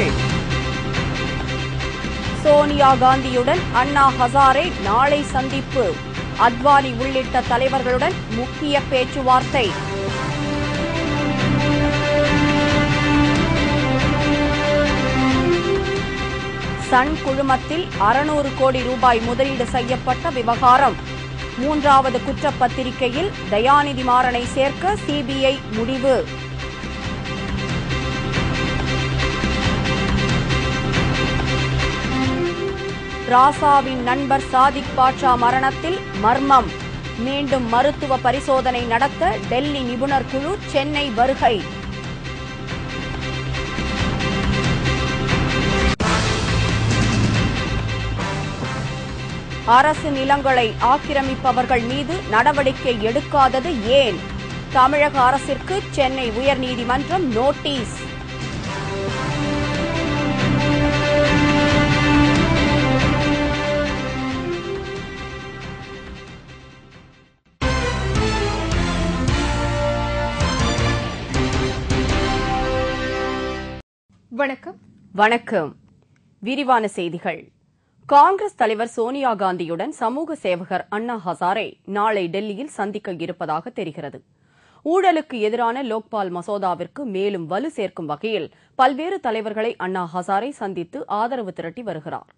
செய்திகள். சோனியா காந்தியுடன் அண்ணா ஹசாரே நாளை சந்திப்பு. அத்வானி உள்ளிட்ட தலைவர்களுடன் முக்கிய பேச்சுவார்த்தை. சன் குழுமத்தில் 600 கோடி ரூபாய் முதலீடு செய்யப்பட்ட விவகாரம். 3வது குற்றப்பத்திரிகையில் தயாநிதி மாறனை சேர்க்க சிபிஐ முடிவு. ராசாவின் நண்பர் சாதிக் பாட்சா மரணத்தில் மர்மம். மீண்டும் மருத்துவ பரிசோதனை நடத்த டெல்லி நிபுணர் குழு சென்னை வருகை. அரசு நிலங்களை ஆக்கிரமிப்பவர்கள் மீது நடவடிக்கை எடுக்காதது ஏன்? தமிழக அரசிற்கு சென்னை உயர்நீதிமன்றம் நோட்டீஸ். வணக்கம். விரிவான செய்திகள். காங்கிரஸ் தலைவர் சோனியா காந்தியுடன் சமூக சேவகர் அண்ணா ஹசாரே நாளை டெல்லியில் சந்திக்க இருப்பதாக தெரிகிறது. ஊழலுக்கு எதிரான லோக்பால் மசோதாவிற்கு மேலும் வலு சேர்க்கும் வகையில் பல்வேறு தலைவர்களை அண்ணா ஹசாரே சந்தித்து ஆதரவு திரட்டி வருகிறார்.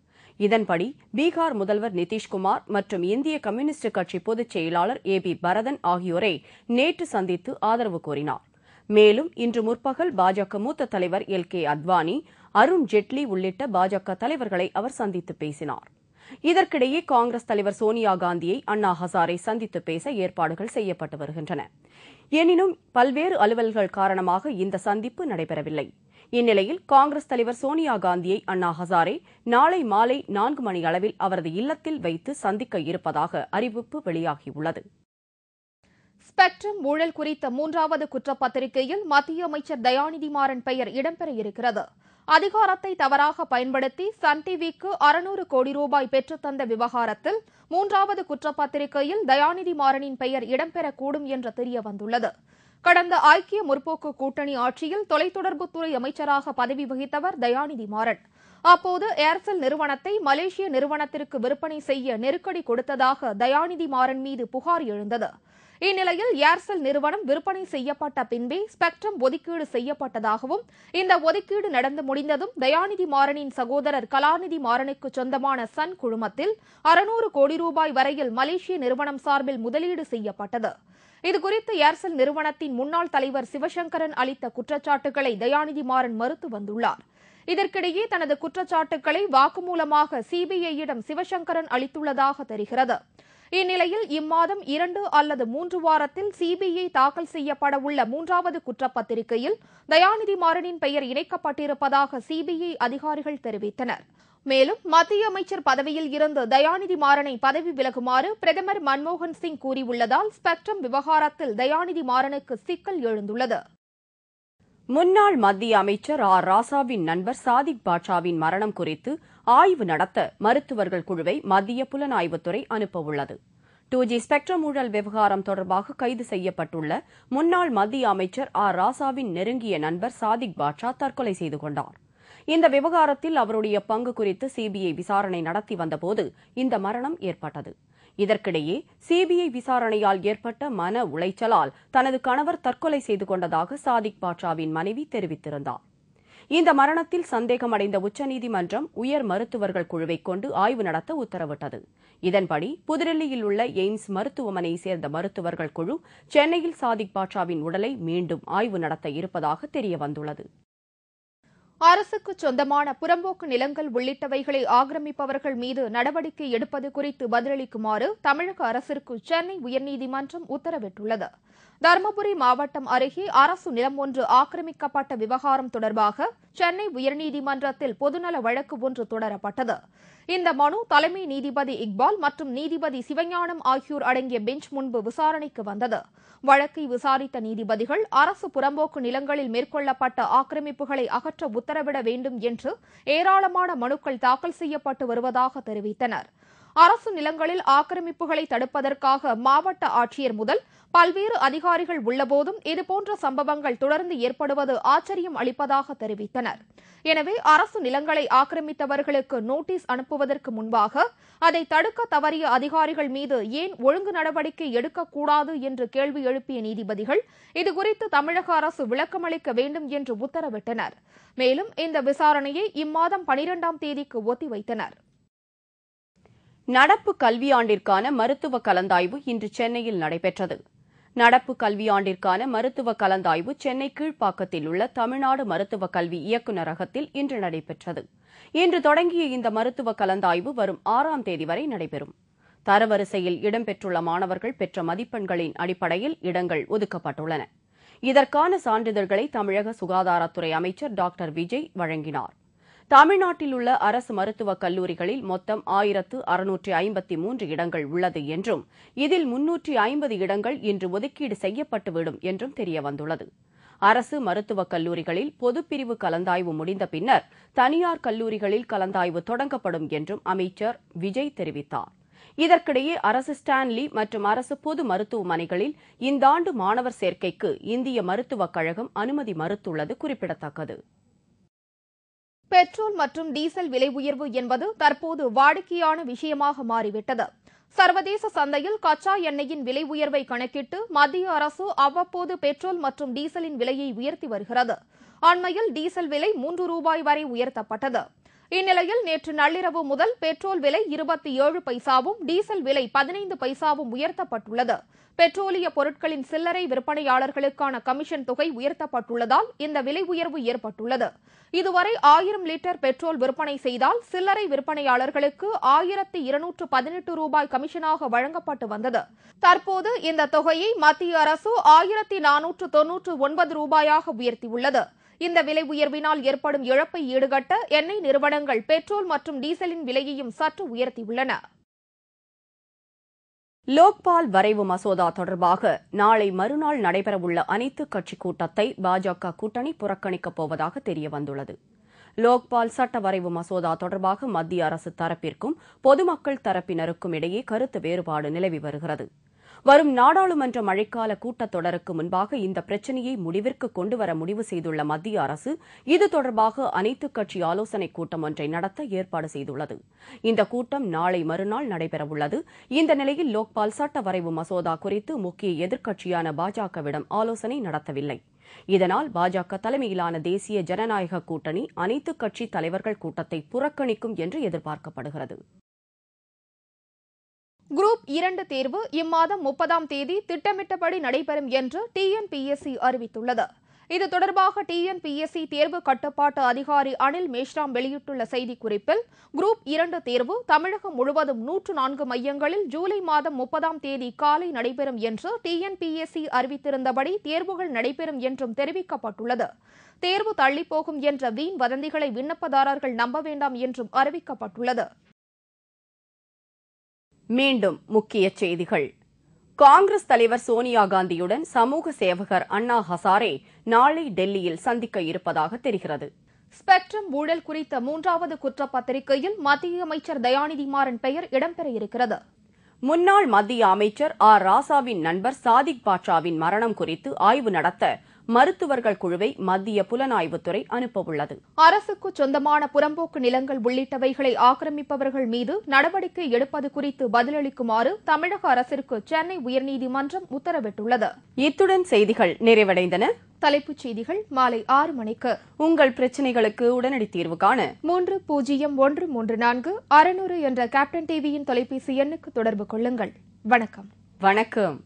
இதன்படி பீகார் முதல்வர் நிதிஷ்குமார் மற்றும் இந்திய கம்யூனிஸ்ட் கட்சி பொதுச் செயலாளர் ஏபி பரதன் ஆகியோரை நேற்று சந்தித்து ஆதரவு கோரினார். மேலும் இன்று முற்பகல் பாஜக மூத்த தலைவர் எல்.கே. அத்வானி, அருண் ஜெட்லி உள்ளிட்ட பாஜக தலைவர்களை அவர் சந்தித்து பேசினார். இதற்கிடையே காங்கிரஸ் தலைவர் சோனியா காந்தியை அண்ணா ஹசாரே சந்தித்து பேச ஏற்பாடுகள் செய்யப்பட்டு வருகின்றன. எனினும் பல்வேறு அலுவல்கள் காரணமாக இந்த சந்திப்பு நடைபெறவில்லை. இந்நிலையில் காங்கிரஸ் தலைவர் சோனியா காந்தியை அண்ணா ஹசாரே நாளை மாலை 4 மணி அளவில் அவரது இல்லத்தில் வைத்து சந்திக்க இருப்பதாக அறிவிப்பு வெளியாகியுள்ளது. ஸ்பெக்ட்ரம் ஊழல் குறித்த 3வது குற்றப்பத்திரிகையில் மத்திய அமைச்சர் தயாநிதி மாறன் பெயர் இடம்பெற இருக்கிறது. அதிகாரத்தை தவறாக பயன்படுத்தி சன் டிவிக்கு 600 கோடி ரூபாய் பெற்றுத்தந்த விவகாரத்தில் 3வது குற்றப்பத்திரிகையில் தயாநிதி மாறனின் பெயர் இடம்பெறக்கூடும் என்று தெரியவந்துள்ளது. கடந்த ஐக்கிய முற்போக்கு கூட்டணி ஆட்சியில் தொலைத்தொடர்புத்துறை அமைச்சராக பதவி வகித்தவர் தயாநிதி மாறன். அப்போது ஏர்செல் நிறுவனத்தை மலேசிய நிறுவனத்திற்கு விற்பனை செய்ய நெருக்கடி கொடுத்ததாக தயாநிதி மாறன் மீது புகார் எழுந்தது. இந்நிலையில் ஏர்செல் நிறுவனம் விற்பனை செய்யப்பட்ட பின்பே ஸ்பெக்ட்ரம் ஒதுக்கீடு செய்யப்பட்டதாகவும், இந்த ஒதுக்கீடு நடந்து முடிந்ததும் தயாநிதி மாறனின் சகோதரர் கலாநிதி மாறனுக்கு சொந்தமான சன் குழுமத்தில் 600 கோடி ரூபாய் வரையில் மலேசிய நிறுவனம் சார்பில் முதலீடு செய்யப்பட்டது. இதுகுறித்து ஏர்செல் நிறுவனத்தின் முன்னாள் தலைவர் சிவசங்கரன் அளித்த குற்றச்சாட்டுகளை தயாநிதி மாறன் மறுத்து வந்துள்ளார். இதற்கிடையே தனது குற்றச்சாட்டுகளை வாக்குமூலமாக சிபிஐயிடம் சிவசங்கரன் அளித்துள்ளதாக தெரிகிறது. இந்நிலையில் இம்மாதம் 2 அல்லது 3 வாரத்தில் சிபிஐ தாக்கல் செய்யப்படவுள்ள 3வது குற்றப்பத்திரிகையில் தயாநிதி மாறனின் பெயர் இணைக்கப்பட்டிருப்பதாக சிபிஐ அதிகாரிகள் தெரிவித்தனர். மேலும் மத்திய அமைச்சர் பதவியில் இருந்து தயாநிதி மாறனை பதவி விலகுமாறு பிரதமர் மன்மோகன் சிங் கூறியுள்ளதால் ஸ்பெக்ட்ரம் விவகாரத்தில் தயாநிதி மாறனுக்கு சிக்கல் எழுந்துள்ளது. முன்னாள் மத்திய அமைச்சர் ராசாவின் நண்பர் சாதிக் பாட்சாவின் மரணம் குறித்து ஆய்வு நடத்த மருத்துவர்கள் குழுவை மத்திய புலனாய்வுத்துறை அனுப்பவுள்ளது. 2G ஸ்பெக்ட்ரம் ஊழல் விவகாரம் தொடர்பாக கைது செய்யப்பட்டுள்ள முன்னாள் மத்திய அமைச்சர் ராசாவின் நெருங்கிய நண்பர் சாதிக் பாட்சா தற்கொலை செய்து கொண்டார். இந்த விவகாரத்தில் அவருடைய பங்கு குறித்து சிபிஐ விசாரணை நடத்தி வந்தபோது இந்த மரணம் ஏற்பட்டது. இதற்கிடையே சிபிஐ விசாரணையால் ஏற்பட்ட மன உளைச்சலால் தனது கணவர் தற்கொலை செய்து கொண்டதாக சாதிக் பாட்சாவின் மனைவி தெரிவித்திருந்தார். இந்த மரணத்தில் சந்தேகமடைந்த உச்சநீதிமன்றம் உயர் மருத்துவர்கள் குழுவை கொண்டு ஆய்வு நடத்த உத்தரவிட்டது. இதன்படி புதுடில்லியில் உள்ள எய்ம்ஸ் மருத்துவமனையை சேர்ந்த மருத்துவர்கள் குழு சென்னையில் சாதிக் பாட்சாவின் உடலை மீண்டும் ஆய்வு நடத்த இருப்பதாக தெரியவந்துள்ளது. அரசுக்கு சொந்தமான புறம்போக்கு நிலங்கள் உள்ளிட்டவைகளை ஆக்கிரமிப்பவர்கள் மீது நடவடிக்கை எடுப்பது குறித்து பதிலளிக்குமாறு தமிழக அரசிற்கு சென்னை உயர்நீதிமன்றம் உத்தரவிட்டுள்ளது. தருமபுரி மாவட்டம் அருகே அரசு நிலம் ஒன்று ஆக்கிரமிக்கப்பட்ட விவகாரம் தொடர்பாக சென்னை உயர்நீதிமன்றத்தில் பொதுநல வழக்கு ஒன்று தொடரப்பட்டது. இந்த மனு தலைமை நீதிபதி இக்பால் மற்றும் நீதிபதி சிவஞானம் ஆகியோர் அடங்கிய பெஞ்ச் முன்பு விசாரணைக்கு வந்தது. வழக்கை விசாரித்த நீதிபதிகள் அரசு புறம்போக்கு நிலங்களில் மேற்கொள்ளப்பட்ட ஆக்கிரமிப்புகளை அகற்ற உத்தரவிட வேண்டும் என்று ஏராளமான மனுக்கள் தாக்கல் செய்யப்பட்டு வருவதாக தெரிவித்தனர். அரசு நிலங்களில் ஆக்கிரமிப்புகளை தடுப்பதற்காக மாவட்ட ஆட்சியர் முதல் பல்வேறு அதிகாரிகள் உள்ளபோதும் இதுபோன்ற சம்பவங்கள் தொடர்ந்து ஏற்படுவது ஆச்சரியம் அளிப்பதாக தெரிவித்தனர். எனவே அரசு நிலங்களை ஆக்கிரமித்தவர்களுக்கு நோட்டீஸ் அனுப்புவதற்கு முன்பாக அதை தடுக்க தவறிய அதிகாரிகள் மீது ஏன் ஒழுங்கு நடவடிக்கை எடுக்கக்கூடாது என்று கேள்வி எழுப்பிய நீதிபதிகள் இதுகுறித்து தமிழக அரசு விளக்கமளிக்க வேண்டும் என்று உத்தரவிட்டனர். மேலும் இந்த விசாரணையை இம்மாதம் 12ஆம் தேதிக்கு ஒத்திவைத்தனர். நடப்பு கல்வியாண்டிற்கான மருத்துவ கலந்தாய்வு இன்று சென்னையில் நடைபெற்றது. நடப்பு கல்வியாண்டிற்கான மருத்துவ கலந்தாய்வு சென்னை கீழ்ப்பாக்கத்தில் உள்ள தமிழ்நாடு மருத்துவ கல்வி இயக்குநரகத்தில் இன்று நடைபெற்றது. இன்று தொடங்கிய இந்த மருத்துவ கலந்தாய்வு வரும் 6ஆம் தேதி வரை நடைபெறும். தரவரிசையில் இடம்பெற்றுள்ள மாணவர்கள் பெற்ற மதிப்பெண்களின் அடிப்படையில் இடங்கள் ஒதுக்கப்பட்டுள்ளன. இதற்கான சான்றிதழ்களை தமிழக சுகாதாரத்துறை அமைச்சர் டாக்டர் விஜய் வழங்கினார். தமிழ்நாட்டில் உள்ள அரசு மருத்துவக் கல்லூரிகளில் மொத்தம் 1653 இடங்கள் உள்ளது என்றும் இதில் 350 இடங்கள் இன்று ஒதுக்கீடு செய்யப்பட்டுவிடும் என்றும் தெரியவந்துள்ளது. அரசு மருத்துவக் கல்லூரிகளில் பொதுப்பிரிவு கலந்தாய்வு முடிந்த பின்னர் தனியார் கல்லூரிகளில் கலந்தாய்வு தொடங்கப்படும் என்றும் அமைச்சர் விஜய் தெரிவித்தார். இதற்கிடையே அரசு ஸ்டான்லி மற்றும் அரசு பொது மருத்துவமனைகளில் இந்த ஆண்டு மாணவர் சேர்க்கைக்கு இந்திய மருத்துவக் கழகம் அனுமதி மறுத்துள்ளது குறிப்பிடத்தக்கது. பெட்ரோல் மற்றும் டீசல் விலை உயர்வு என்பது தற்போது வாடிக்கையான விஷயமாக மாறிவிட்டது. சர்வதேச சந்தையில் கச்சா எண்ணெயின் விலை உயர்வை கணக்கிட்டு மத்திய அரசு அவ்வப்போது பெட்ரோல் மற்றும் டீசலின் விலையை உயர்த்தி வருகிறது. அண்மையில் டீசல் விலை 3 ரூபாய் வரை உயர்த்தப்பட்டது. இந்நிலையில் நேற்று நள்ளிரவு முதல் பெட்ரோல் விலை 27 பைசாவும் டீசல் விலை 15 பைசாவும் உயர்த்தப்பட்டுள்ளது. பெட்ரோலிய பொருட்களின் சில்லறை விற்பனையாளர்களுக்கான கமிஷன் தொகை உயர்த்தப்பட்டுள்ளதால் இந்த விலை உயர்வு ஏற்பட்டுள்ளது. இதுவரை 1000 லிட்டர் பெட்ரோல் விற்பனை செய்தால் சில்லறை விற்பனையாளர்களுக்கு 1218 ரூபாய் கமிஷனாக வழங்கப்பட்டு வந்தது. தற்போது இந்த தொகையை மத்திய அரசு 1499 ரூபாயாக உயர்த்தியுள்ளது. இந்த விலை உயர்வினால் ஏற்படும் இழப்பை ஈடுகட்ட எண்ணெய் நிறுவனங்கள் பெட்ரோல் மற்றும் டீசலின் விலையையும் சற்று உயர்த்தியுள்ளன. லோக்பால் வரைவு மசோதா தொடர்பாக நாளை மறுநாள் நடைபெறவுள்ள அனைத்துக் கட்சி கூட்டத்தை பாஜக கூட்டணி புறக்கணிக்கப் போவதாக தெரியவந்துள்ளது. லோக்பால் சட்ட வரைவு மசோதா தொடர்பாக மத்திய அரசு தரப்பிற்கும் பொதுமக்கள் தரப்பினருக்கும் இடையே கருத்து வேறுபாடு நிலவி வருகிறது. வரும் நாடாளுமன்ற மழைக்கால கூட்டத்தொடருக்கு முன்பாக இந்த பிரச்சினையை முடிவிற்கு கொண்டுவர முடிவு செய்துள்ள மத்திய அரசு இது தொடர்பாக அனைத்துக் கட்சி ஆலோசனைக் கூட்டம் ஒன்றை நடத்த ஏற்பாடு செய்துள்ளது. இந்த கூட்டம் நாளை மறுநாள் நடைபெறவுள்ளது. இந்த நிலையில் லோக்பால் சட்ட வரைவு மசோதா குறித்து முக்கிய எதிர்க்கட்சியான பாஜகவிடம் ஆலோசனை நடத்தவில்லை. இதனால் பாஜக தலைமையிலான தேசிய ஜனநாயக கூட்டணி அனைத்துக் கட்சி தலைவர்கள் கூட்டத்தை புறக்கணிக்கும் என்று எதிர்பார்க்கப்படுகிறது. குரூப் 2 தேர்வு இம்மாதம் 30ஆம் தேதி திட்டமிட்டபடி நடைபெறும் என்று டிஎன்பிஎஸ்சி அறிவித்துள்ளது. இது தொடர்பாக டிஎன்பிஎஸ்சி தேர்வு கட்டுப்பாட்டு அதிகாரி அனில் மேஷ்ராம் வெளியிட்டுள்ள செய்திக்குறிப்பில் குரூப் 2 தேர்வு தமிழகம் முழுவதும் 104 மையங்களில் ஜூலை மாதம் 30ஆம் தேதி காலை நடைபெறும் என்று டிஎன்பிஎஸ்சி அறிவித்திருந்தபடி தேர்வுகள் நடைபெறும் என்றும் தெரிவிக்கப்பட்டுள்ளது. தேர்வு தள்ளிப்போகும் என்ற வீண் வதந்திகளை விண்ணப்பதாரர்கள் நம்ப வேண்டாம் என்றும் அறிவிக்கப்பட்டுள்ளது. மீண்டும் முக்கிய செய்திகள். காங்கிரஸ் தலைவர் சோனியா காந்தியுடன் சமூக சேவகர் அண்ணா ஹசாரே நாளை டெல்லியில் சந்திக்க இருப்பதாக தெரிகிறது. ஸ்பெக்ட்ரம் ஊழல் குறித்த 3வது குற்றப்பத்திரிகையில் மத்திய அமைச்சர் தயாநிதி மாறன் பெயர் இடம்பெற இருக்கிறது. முன்னாள் மத்திய அமைச்சர் ஆர் ராசாவின் நண்பர் சாதிக் பாட்சாவின் மரணம் குறித்து ஆய்வு நடத்த மருத்துவர்கள் குழுவை மத்திய புலனாய்வுத்துறை அனுப்பவுள்ளது. அரசுக்கு சொந்தமான புறம்போக்கு நிலங்கள் உள்ளிட்டவைகளை ஆக்கிரமிப்பவர்கள் மீது நடவடிக்கை எடுப்பது குறித்து பதிலளிக்குமாறு தமிழக அரசிற்கு சென்னை உயர்நீதிமன்றம் உத்தரவிட்டுள்ளது. இத்துடன் செய்திகள் நிறைவடைந்தன. தலைப்புச் செய்திகள் மாலை 6 மணிக்கு. உங்கள் பிரச்சினைகளுக்கு உடனடி தீர்வு காண 300134 600 என்ற கேப்டன் டிவியின் தொலைபேசி எண்ணுக்கு தொடர்பு கொள்ளுங்கள். வணக்கம். வணக்கம்.